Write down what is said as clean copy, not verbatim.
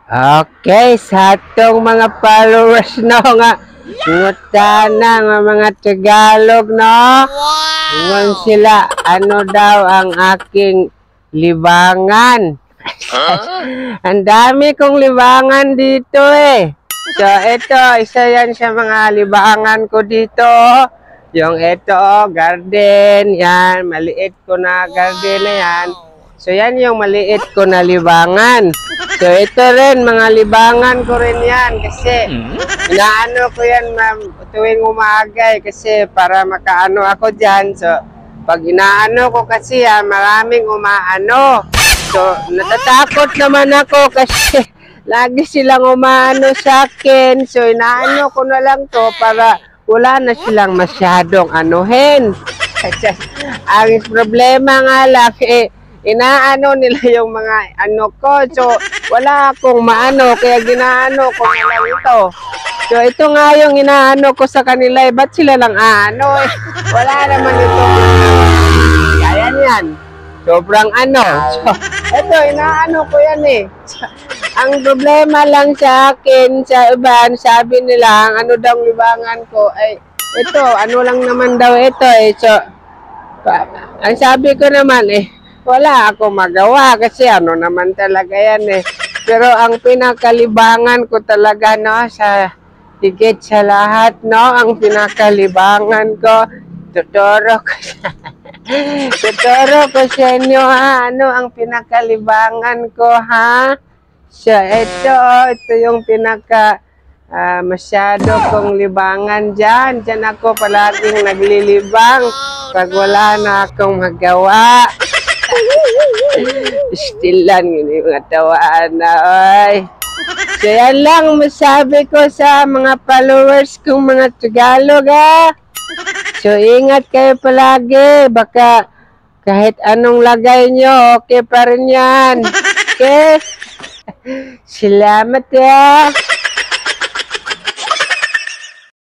Okay, sa atong mga followers no nga ngutana nga mga Tagalog no. Ngon sila ano daw ang aking libangan. Ang dami kong libangan dito eh. So ito, isa yan sa mga libangan ko dito. Yung ito, garden, yan, maliit ko na garden na yan. So yan yung maliit ko na libangan. So ito rin, mga libangan ko rin yan kasi inaano ko yan ma'am tuwing umaga kasi para makaano ako dyan. So pag inaano ko kasi maraming umaano. So natatakot naman ako kasi lagi silang umaano sa akin. So inaano ko na lang to para wala na silang masyadong anuhin. Ang problema nga lang inaano nila yung mga ano ko. So, wala akong maano. Kaya ginaano ko na lang ito. So, ito nga yung inaano ko sa kanila. Ba't sila lang ano? Wala naman ito. Kaya yan. Sobrang ano. So, ito, inaano ko yan eh. So, ang problema lang sa akin, sa iba, sabi nila, ang ano daw libangan ko, ay, ito, ano lang naman daw ito eh. So, ang sabi ko naman wala ako magawa kasi ano naman talaga yan eh. Pero ang pinakalibangan ko talaga no, sa higit sa lahat no, ang pinakalibangan ko, tuturo ko sa inyo ha, ano ang pinakalibangan ko ha. So ito yung pinaka masyado kong libangan dyan. Dyan ako palaging naglilibang pag wala na akong magawa. Stilan yun yung mga tawaan na oy. So yan lang masabi ko sa mga followers kong mga Tagalog ha. So ingat kayo palagi. Baka kahit anong lagay nyo, okay pa rin yan. Okay? Salamat ya.